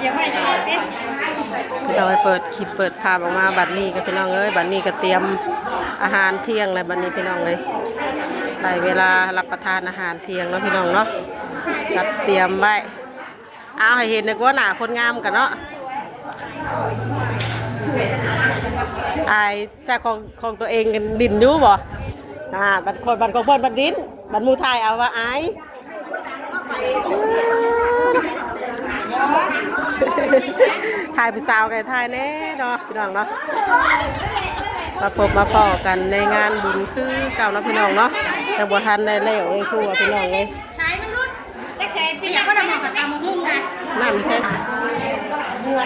อย่าไปจะเต้นเราไปเปิดคลิปเปิดภาพออกมาบัดนี้กับพี่น้องเอ้ยบัดนี้ก็เตรียมอาหารเที่ยงแล้วบัดนี้พี่น้องเลยได้เวลารับประทานอาหารเที่ยงเนาะพี่น้องเนาะจัดเตรียมไว้เอาให้เห็นนะว่าหน้าคนงามกันเนาะอายแต่ของตัวเองกันดินอยู่บ่บัดคนบัดของเพิ่นบัดดินบัดมูไทยเอาว่าอายถ่ายผู้สาวกันถ่ายแน่เนาะพี่น้องเนาะมาพบมาพอกันในงานบุญคือเก่าเนาะพี่น้องเนาะแต่บัวทันได้แล้วเลยครูพี่น้องเลยใช้มันรุ่นแจ็คใช้ปีก็ทำกับตามมุ่งกันน้ำไม่ใช่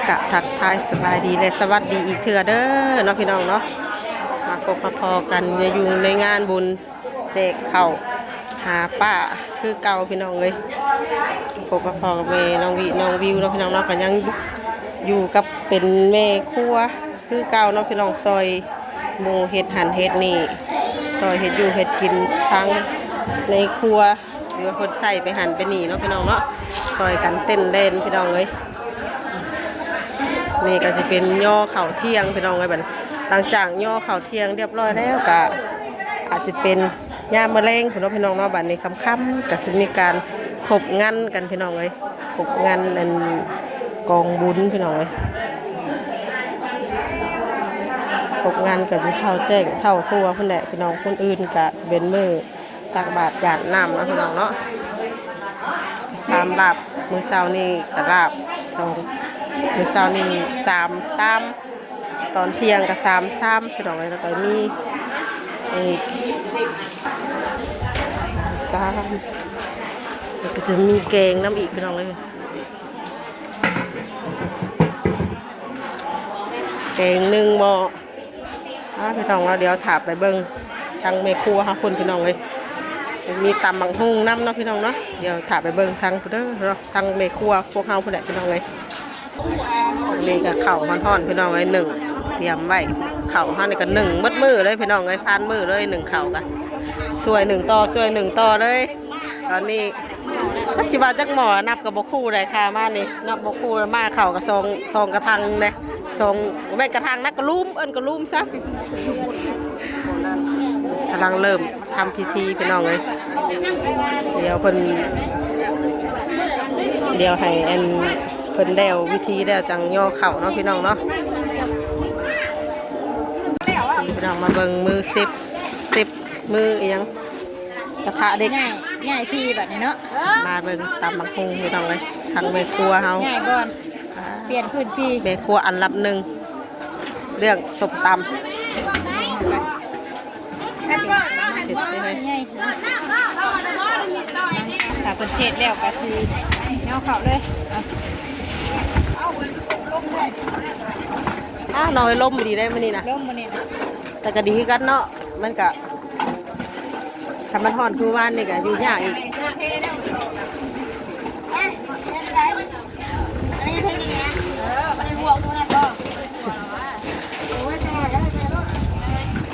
กะทักทายสบายดีและสวัสดีอีกเถื่อเด้อเนาะพี่น้องเนาะมาพบมาพอกันอยู่ในงานบุญเตะเข่าหาป้าคือเก่าพี่น้องเลยพบมาพอกับแม่น้องวิน้องวิวเนาะพี่น้องเนาะกันยังอยู่กับเป็นแม่ครัวคือเก่าเนาะพี่น้องซอยหมูเห็ดหั่นเห็ดนี่ซอยเห็ดอยู่เห็ดกินทั้งในครัวหรือคนใส่ไปหั่นไปนี่เนาะพี่น้องเนาะซอยกันเต้นเล่นพี่น้องเลยนี่ก็จะเป็นย่อเข่าเที่ยงพี่น้องเลยบัดหลังจากย่อเข่าเที่ยงเรียบร้อยแล้วก็อาจจะเป็นย่ามมะเร็งพี่น้องเนาะบัดนี้ค่ำๆก็จะมีการขบงันกันพี่น้องเลยขบงันอันกองบุญพี่น้องเลยขบงานกับที่เท่าแจ้งเท่าทั่วคนแหละพี่น้องคนอื่นกะเป็นมือตักบาตรหยาดน้ำนะพี่น้องเนาะ3 ลาบมือเช้านี่กะลาบ2มือเช้านี่3ตอนเที่ยงกับ3พี่น้องเลยแล้วก็มีอีก3แล้วก็จะมีแกงน้ำอีกพี่น้องเลยแกง1 หม้อพี่น้องเราเดี๋ยวถาบไปเบิ้งทางเมครัวค่ะคุณพี่น้องเลยมีตำบังฮุงน้ำเนาะพี่น้องเนาะเดี๋ยวถาบไปเบิ้งทางพุทธเนาะทางเมครัวพวกเฮาผู้ใดพี่น้องเลยนี่ก็เข่าท่อนพี่น้องเลย1เตรียมไว้เข่าท่อนนี่ก็1มัดมือเลยพี่น้องเลยทานมือเลย1เข่ากันสวย1 ต่อสวย1 ต่อเลยตอนนี้ทักจิบาจักหมอนับกับบคู่ได้ค่ะมานี่นับบคู่มาเข่ากับซองกระทังเลยซองแม่กระทังนักกระลุ่มกระลุ่มซะกำลังเริ่มทำพิธีพี่น้องเลยเดี๋ยวให้เพิ่นเดววิธีเดวจังย่อเข่าเนาะพี่น้องเนาะพี่น้องมาเบิ่งมือ10มือเอียงกระทะเด็กง่ายที่แบบนี้เนาะมาเบิ่งตำบักฮุงพี่น้องเลยทางแม่ครัวเฮาง่ายก่อนเปลี่ยนพื้นที่แม่ครัวอันดับ1เรื่องส้มตำถ้าเป็นเทศแล้วก็คือเงาเขาเลยน้อยล่มดีได้มื้อนี้นะล่มมื้อนี้นะแต่ก็ดีกันเนาะมันก็ถ้ามันฮ้อนคือว่านนี่ก็อยู่ยากอีก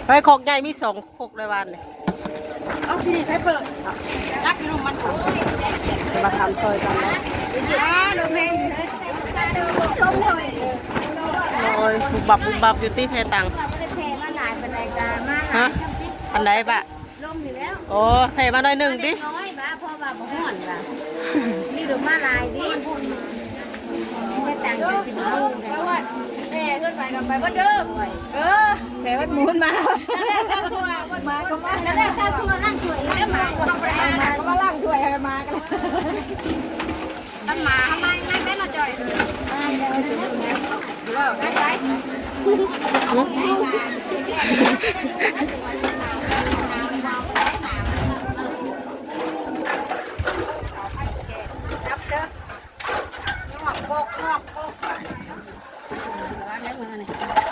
เฮ้ยโคกใหญ่มี2 โคกเลยวันนี่เอาที่นี่ใช้เปิดรับพี่ลุงมันถูกจะมาทำซอยกันนะลมแห้งลมเลยโอ้ยบุบบับอยู่ที่เพตังฮะอันไหนบะลมอยู่แล้วโอ้เพมาหน่อย1ดิน้อยบ้าพ่อบ้าบ่ฮ้อนล่ะนี่ดูมาลายดิแค่ตังค์สิบลูกแม่ขึ้นไปกับไปวัดเดิมแม่วัดมูนมาข้าวถั่ววัดมาก็มาแล้วข้าวถั่วล่างถั่วแล้วมาก็มาล่างถั่วมากันตั้งมาทำไมไม่มาจ่อย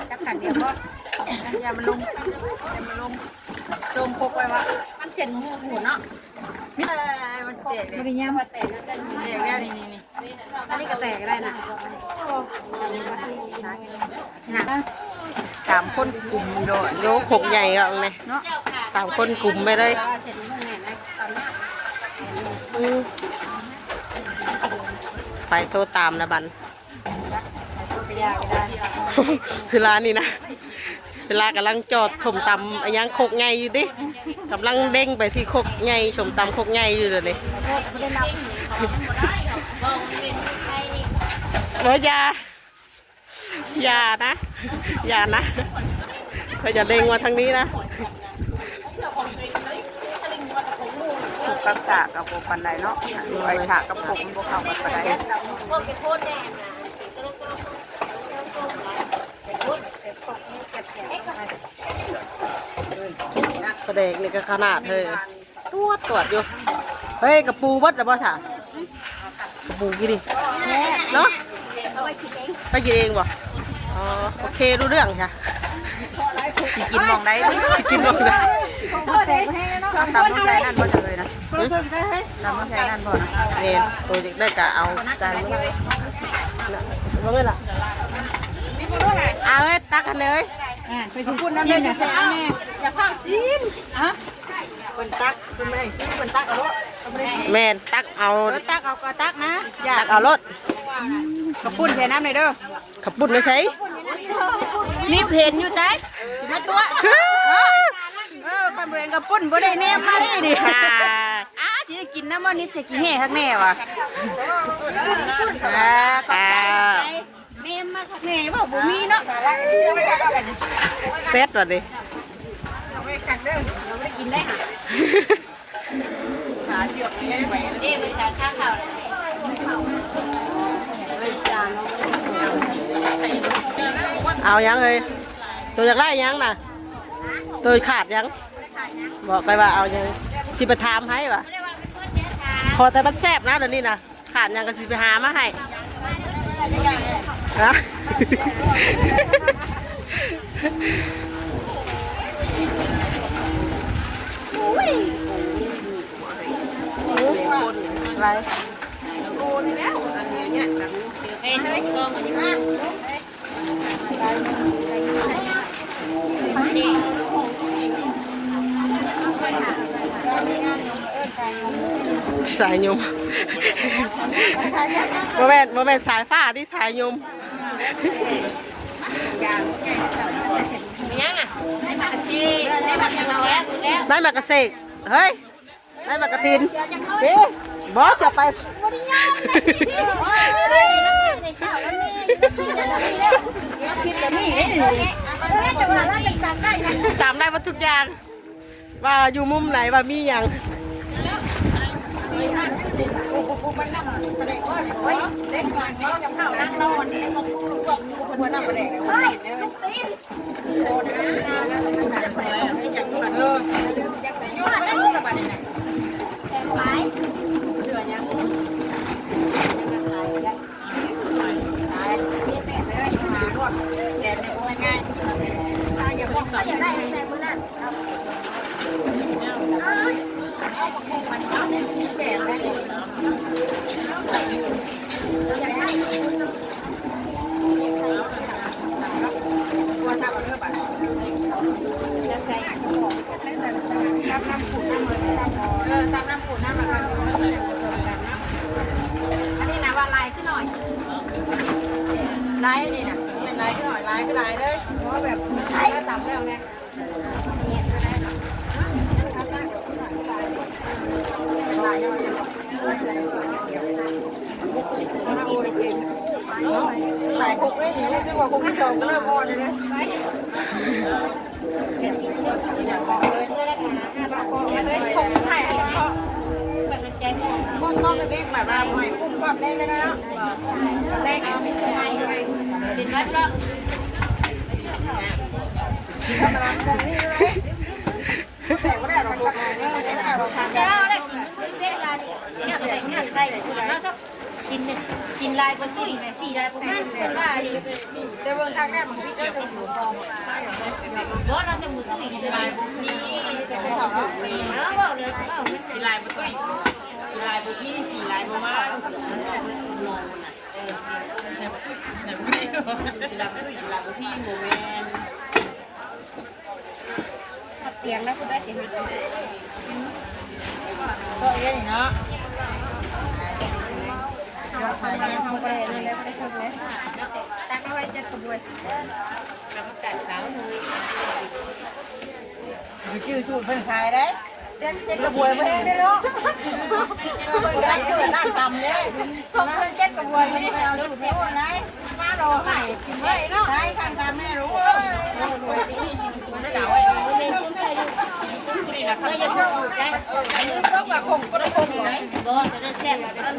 จับขันเดียวก็อย่ามันลงจมพกไว้วะมันเสียนหัวเนาะมันแตกมันเป็นย่ามันแตกแล้วนี่อันนี้ก็แตกได้นะ3 คนกลุ่มโยกหกใหญ่ก็เลยเนาะ3 คนกลุ่มไม่ได้ ไปโทรตามนะบันเวลานี่นะเวลากำลังจอดชมตำอันยังโคกไงอยู่ดิกำลังเด้งไปที่โคกไงชมตำโคกไงอยู่เลยอย่านะเขาจะเด้งมาทางนี้นะถูกกับสากกับโบปันไดเนาะไอ้ฉากกับโบมันโบเข้ากับปันไดประเด็กนี่ก็ขนาดเลยตรวจอยู่เฮ้ยกระปูวัดหรือเปล่าถ่ะกระปูกี่ดิเนาะไปกินเองบ่อ๋อโอเครู้เรื่องค่ะสิกินมองได้สิกินบ่ได้ตามน้องใจนั่นบ่เลยนะตามน้องใจนั่นบ่นะเรียนตัวเด็กได้กะเอาจานมาเลยล่ะเอาเอ้ตักกันเลยไปพูดน้ำเล่นอย่าเอาแม่อย่าพากซีมฮะคนตักคนไม่ซีคนตักเอารถแม่ตักเอาตักเอาก็ตักนะตักเอารถกระปุ้นใส่น้ำเลยเด้อขับปุ่นไม่ใช่มีเพนอยู่ใจมาตัวคนเรียนกระปุ้นบ่ได้แนมมาได้ดิจะกินน้ำมันนี้จะกินแห่ข้างแน่วะแม่มาข้างแน่บ่บ่มีเนาะเซตว่ะดิชาเชือกนี่ไว้นี่เป็นชาข้าวเขาเอายังเลยตัวอยากได้ยังน่ะตัวขาดยังบอกไปว่าเอายังสิไปถามให้ว่ะพอแต่มันแซ่บนะเดี๋ยวนี้นะขาดยังก็สิไปหามาให้นะอะไรกูนี่แล้วอันนี้เนี่ยเฮ้ยไม่เคยมันยังสายยมโมเมนต์สายฟ้าที่สายยมยังอ่ะได้มากระเจี๊ยได้มากระแล้วได้มากระเสกเฮ้ยได้มากระตินบอสจะไปจำได้ว่าทุกอย่างว่าอยู่มุมไหนว่ามีอย่างเล็กกว่าเขาจะเข้านั่งนอนนี่มันกูพวกกูนั่งประเด็นเลยอันนี้นะว่าลายขึ้นหน่อย ไล่นี่นะเป็นไล่ก็หน่อยไล่ก็ไล่เลยเพราะแบบไล่ก็ต่ำแล้วเนี่ยหลายคุกเลยอย่างนี้ซึ่งว่าคุกที่สองก็เริ่มอ่อนเลยเนี่ยพวกน้องกระติ๊บแบบว่าหอยคุ้มความได้เลยนะแรกเอาไม่ใช่เป็นวัดแล้วทำอะไรคงนี่เลยแต่ว่าได้เราทำเนี่ยเราทำ แต่เราได้กินเวลาเนี่ยใส่แล้วสักกินลายบนตุ้ยแม่4ลายประมาณเป็นว่าดีแต่เบื้องทางแรกมันพี่ก็จะอยู่พอบ่เราจะมุดตุ้ยลายมีแต่ไม่ต่อแล้วบ่เลยบ่ลายบนตุ้ยลายบนพี่4ลายประมาณเตียงแล้วก็ได้เสียงก็เยอะนี่เนาะ ขายแม่ เอาไปเลยแล้วไปทำเลยตักเอาไว้จะขบวนแล้วก็กัดเขาหน่อย มีชื่อสูตรเพิ่นขายได้เจ็ดกระบวยไม่ได้เนาะเพิ่นได้เพิ่นนั่งตำเนี่ยเขาเพิ่นเจ็ดกระบวยไม่ได้เอาสูตรที่คนไหนมารอให้กินไว้เนาะใช่ข้างตำแม่รู้เลยไม่เดาไว้เราจะพูดได้ก็แบบคงก็ได้คงไหนก็จะได้แซ่บก็ได้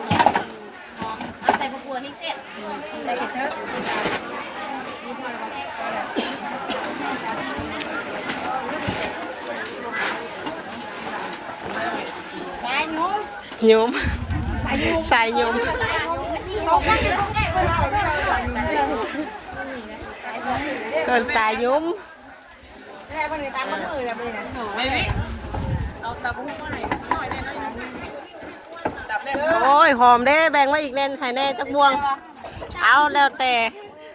เอาใส่ผักบัวให้เสร็จใส่เถอะสายหนู ยมสายยม บอกกันที่ต้องได้เพิ่นเอา เกินสายยม ได้เพิ่นตามมือแล้วเพิ่นน่ะ โอ้ยหอมเด้แบ่งมาอีกแน่นไข่แน่จักบวง เอาแล้วแต่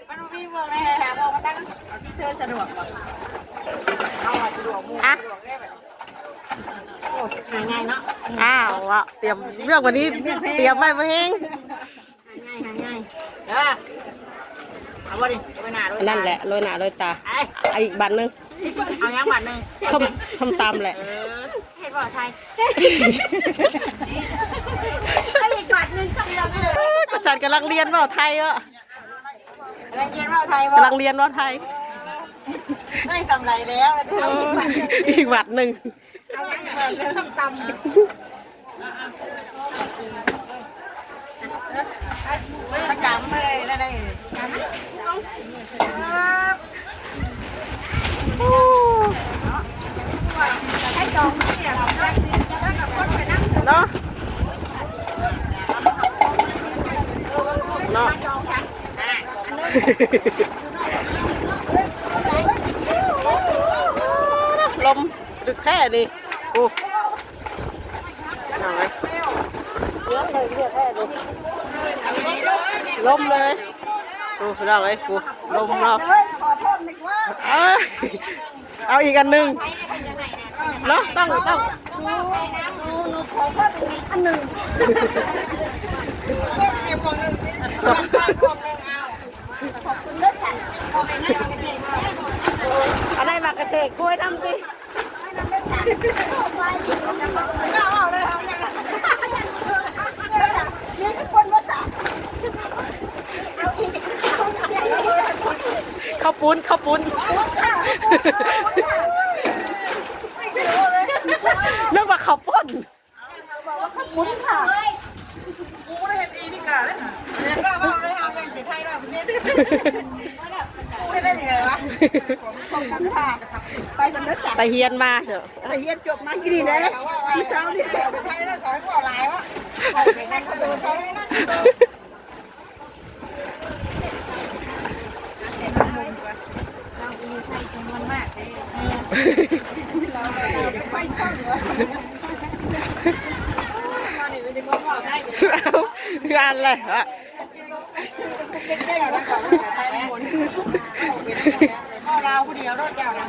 มันมีพวกในแห่บอกมาตั้งที่เธอสะดวกก่อนเอาสะดวกมูสะดวกได้แบบโอ้หาง่ายเนาะ อ้าวอะเตรียมเรื่องวันนี้เตรียมไว้เพื่อเฮง ง่ายเด้อเอาบ่ดิไปหน้าด้วย นั่นแหละโรยหน้าโรยตาเอาอีกบัตรหนึง เอายังบัตรนึง ส้มตำแหละ เฮ็ดบ่ไทย ให้อีกบาทนึงสักเดียวก็เลย ก็ฉันกำลังเรียนว่าไทยอ่ะ อะไรเรียนว่าไทยบ่ กำลังเรียนว่าไทย ได้สำไรแล้วนะ อีกบัตรหนึ่ง เอาอีกบัตรนึงต้องตำประจำเลยได้ให้จองเนี่ยเราได้กับคนไปนั่ง เนาะเนาะลมดึกแค่ดิโอ้ลมเลยโอ้สุดยอดเลยกูลมเนาะเอาอีกอันหนึ่งเนาะต้องอะไรมากระเสกกล้วยทำดิข้าวปุ้นเรื่องว่าข้าวปุ้น ก็เอาเลยเอาเงินไทยด้วยไม่ได้ยังไงวะไปจนได้สั่ง ไปเฮียนมาเถอะ ไปเรียนจบมากี่ดีเลยพี่สาวนี่ไทยแล้วสอนก็หลายวะเขาเป็นนักดูเขาไม่นักดูงานอะไรฮะ พ่อเราผู้เดียวรถเดียวนะ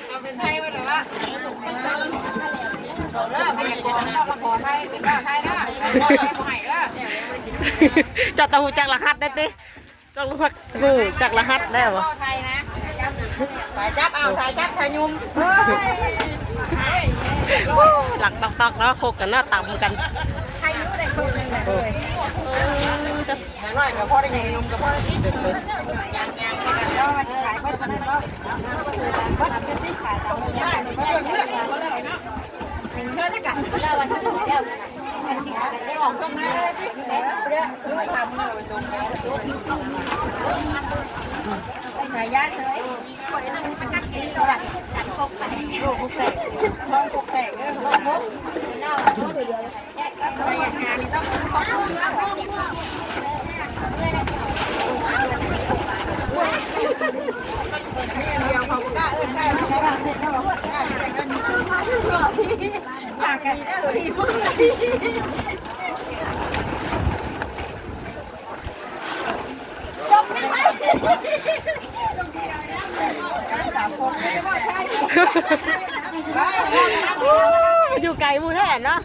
เอาเป็นไทยมาหรือว่าเริ่มไม่อยากต้องมาขอไทยเป็นไทยนะขอไทยใหม่ละ จัดตะหูจากรหัสได้ดิจังรู้ว่าหูจากรหัสได้ปะ ไทยนะสายจับเอาสายจับสายยุ่ม หลักตอกๆแล้วโคกกันหน้าต่ำกัน ใครรู้ได้คนนึงเลย น้อยกับพ่อได้ยุ่มกับพ่อได้ที่ยางกันแล้วมาขายพ่อจะได้ก็พ่อทำเป็นที่ขายตามได้พ่อเลือกก็เลยเนาะเป็นเพื่อนกันแล้ววันที่เดียวได้ออกตรงนั้นเลยที่เดี๋ยวรู้ทำเลยตรงนี้ ไปฉายาเฉยคนนึงเป็นนักเก็ตตัวตัดกบไป ลูกกุ๊กแตกห้องกุ๊กแตกเนี่ยลูกมุก เล่าตัวเดียวแยกก็ตัวอย่างงานนี่ต้องขอบคุณมากเดียวเขากล้าใช่ไหมกล้าใช่กันจากกันได้เลยอยู่ไกลมูแท้เนาะ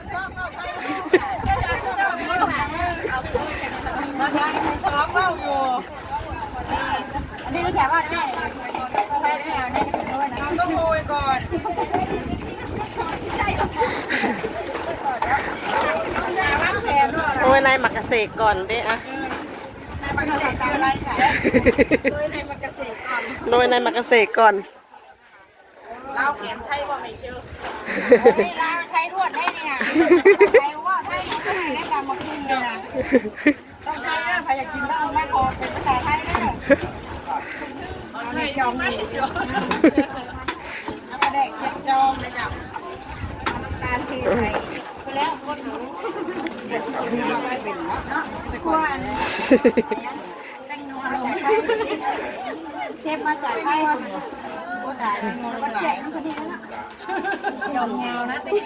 ในมักกะเสกก่อนเด้อะ ในบังเสกอะไรใช่ โดยในมักกะเสกก่อน โดยในมักกะเสกก่อน เราเข็มใช่ว่าไม่เชื่อเราไทยรวดได้เนี่ยไทยว่าไทยเขาไม่ได้ตามมากินเลยนะต้องไทยเด้อใครอยากกินต้องไม่พอเป็นภาษาไทยเด้อเอาในจอมอยู่เอากระเด็กเจ็บจอมเลยจ้ะ การเทใส่ไปแล้วกดหนู ไม่เป็นเนาะไปกวนแตงโมเราจากไทยเทปมาจากไทยโอ้ตายแตงโมเราหลายยอมเงานะติ๊ก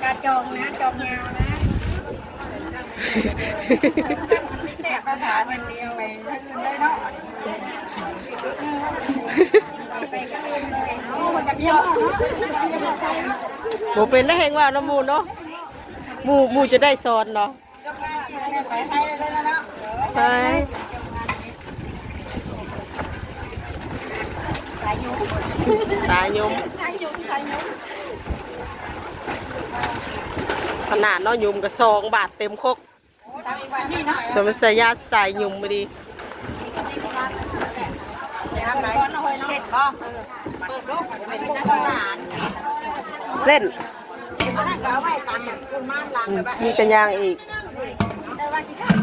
การจองนะจองยาวนะ แสบภาษาเป็นเดียวไปทั้งอื่นได้เนาะ ไปก็ลืมเลย โอ้มันจะเยี่ยมเนาะ โมเป็นได้แหงว่าน้ำมูเนาะมูจะได้สอนเนาะ จบงานนี่เนี่ยไปไทยเลยนะเนาะ ใช่ สายยุ้ง สายยม สายยุ้งสายยุ้ง ขนาดเนาะยมก็2 บาทเต็มคก ตามอีกวันนี่เนาะ สมัยยาสายยมไม่ดี ไปทำไหนเสร็จป่ะเปิดรูปเป็นนักสาร เส้น อันนั้นก็เอาไว้ตามคุณม่านล้างไปบ้าง มีเป็นยางอีก ได้ว่าที่ข้าง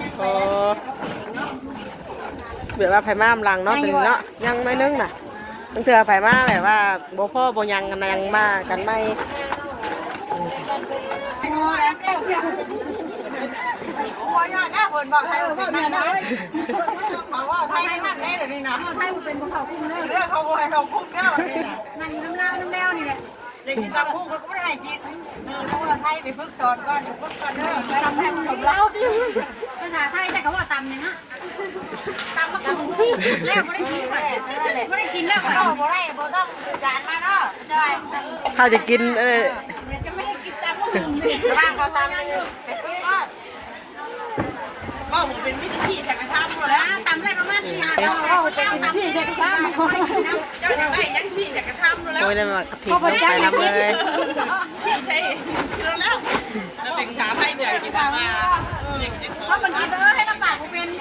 ยังไป อ๋อแบบว่าไผ่มามลังเนาะตึงเนาะยังไม่นึงน่ะตั้งแต่ไผ่มาแบบว่าบ่พ่อบ่ยังกันยังมากันไม่ ไอ้งูแล้วโอ้ยนะคนบอกไทยบอกเนี่ยนะเขาว่าไทยนั่นแน่เดี๋ยวนี้นะ ไทยมันเป็นของเขาคุ้มเลย เรื่องเขาบอกให้เราคุ้มแก้วนี่นะ มันน้ำเล่าน้ำแล้วนี่แหละ เด็กกินตามคู่เขาก็ไม่ได้ให้กินเพราะว่าไทยไปฝึกสอนก่อนฝึกก่อนเด้อ ทำให้ผมเล่าดิภาษาไทยแต่เขาว่าตำเนี่ยนะตำมะกรูดแล้วไม่ได้กินไม่ได้กินแล้ว ก็บ่ได้บ่ต้องจานมาเนาะจอย ถ้าจะกินจะไม่ให้กินตำมะกรูด ร่างเขาตามไปฝึกก่อนก็ผมเป็นวิธีสังฆทานหมดแล้ว ตำได้ประมาณ4 5เราจะกินที่จะกินข้าว เจ้าอย่างไรยังฉี่สังฆทานหมดแล้ว โอ้ยได้มากระถิ่นลงไปนำเลย ฉี่ใช่คือแล้วแล้วเป็นชาไทยเนี่ยกินมาเพราะมันกินเลยให้ลำบากกูเป็นนี่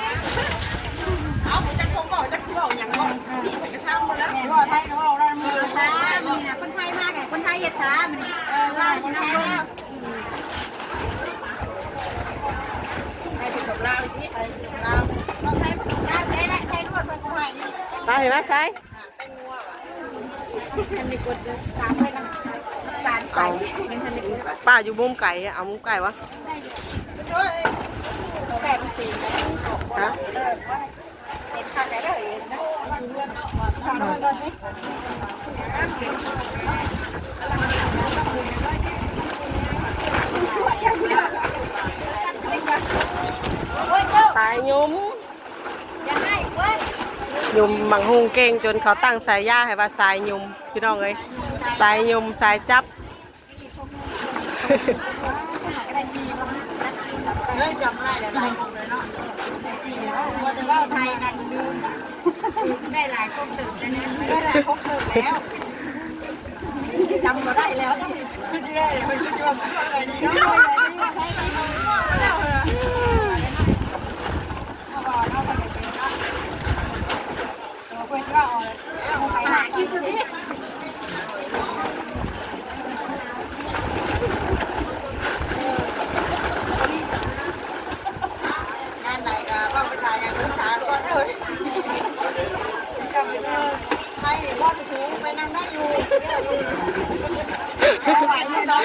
เอาผมจะคงบอกจะบอกอย่างบอกฉี่สังฆทานหมดแล้วว่าไทยเขาเราได้มือ ช้ามีนะคนไทยมากไงคนไทยเย็ดช้ามัน ว่าคนไทยแล้วให้ถึงกับเราที่เราต้องใช้ผสมน้ำได้และใช้นวดผสมไทย มาเห็นไหมซ้าย มันมีกดถามเลยน้ำตาลใส่เป็นทันที ป้าอยู่มุมไก่เอามุมไก่วะ ช่วยแปดปี ฮะ เห็นขาดได้เลยนะ สายยม ยังไงเว้ย ยมบังฮุงเก่งจนเขาตั้งสายย่าให้ว่าสายยมพี่น้องเลยสายยมสายจับ เฮ้ยจำได้แต่หลายคนเลยเนาะว่าจะว่าไทยกันลืม ได้หลายคนตื่นแต่เนี่ย ได้หลายพกเสิร์ฟแล้ว จำก็ได้แล้วต้อง ขึ้นได้เลยขึ้นยอดอะไรนี่เนาะไทยกันแล้วเหรอเพื่อนก็เอาไป หาคิวนี้ งานไหนก็ว่าไปถ่ายอย่างศึกษาก่อนเลยกับไทยว่าไปถูไปนั่งได้อยู่ไหวไม่ได้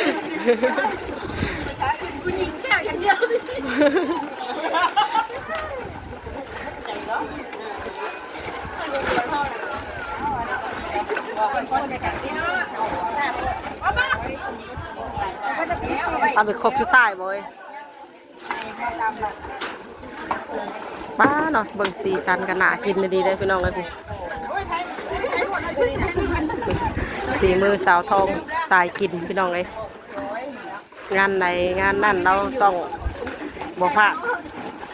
คุณหญิงแค่อย่างเดียวคนในการที่เนาะ ทำเป็นครบชุดใต้บ่อยป้าเนาะเบิ่งสีสันกันหนากินดีได้พี่น้องเลยพี่สีมือสาวทองสายกินพี่น้องเลยงานไหนงานนั่นเราต้องบ่พลาด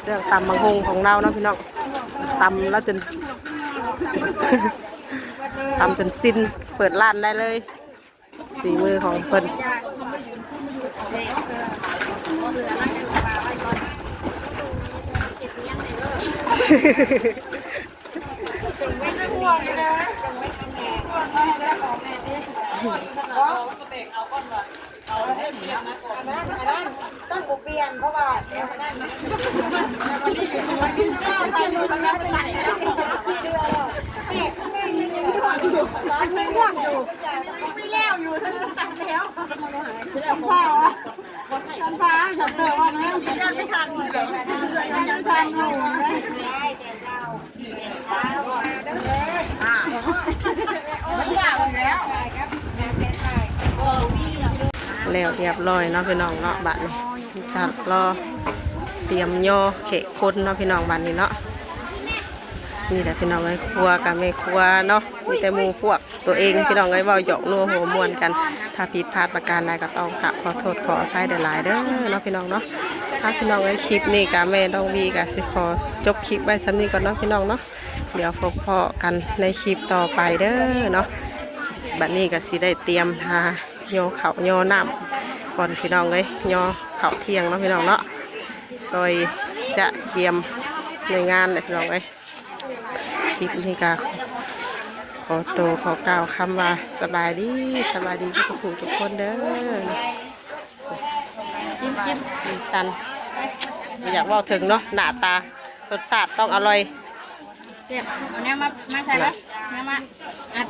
เรื่องตำบังฮงของเราเนาะพี่น้องตำแล้วจน ตำจนสิ้นเปิดร้านได้เลย สีมือของเพิ่นต้องเปลี่ยนเพราะว่านั่น4 เดือนแล้วแม่ยังอยู่3 4 เดือนอยู่ไม่แล้วอยู่ทั้งตัดแล้วพ่อฉันพาฉันเตอว่าแล้วยังไม่ทันเลยยังทันอยู่ไม่ยากแล้วแล้วเรียบร้อยเนาะพี่น้องเนาะบัดนี้จัดรอเตรียมย่อเขะคนเนาะพี่น้องบัดนี้เนาะนี่แหละพี่น้องไอ้ครัวกับแม่ครัวเนาะมีแต่หมู่พวกตัวเองพี่น้องไอ้เว้าหยอกนัวหัวม่วนกันถ้าผิดพลาดประการใดก็ต้องกราบขอโทษขออภัยหลายๆเด้อเนาะพี่น้องเนาะถ้าพี่น้องไอ้คลิปนี้กับแม่น้องวีก็สิขอจบคลิปไว้ซ้ำนี้ก่อนเนาะพี่น้องเนาะเดี๋ยวพบพอกันในคลิปต่อไปเด้อเนาะบัดนี้ก็สิได้เตรียมทาโยข้าวโยน้ำก่อนพี่น้องเลยโยข้าวเที่ยงเนาะพี่น้องเนาะซอยจะเตรียมในงานเลยพี่น้องเลยคลิปนี้ก็ขอตัวขอกล่าวคำว่าสบายดีทุกผู้ทุกคนเด้อชิมสีสันไม่อยากว่าถึงเนาะหน้าตารสชาติต้องอร่อย เจ็บเนี่ยมาใส่แล้วเนี่ยมาอัด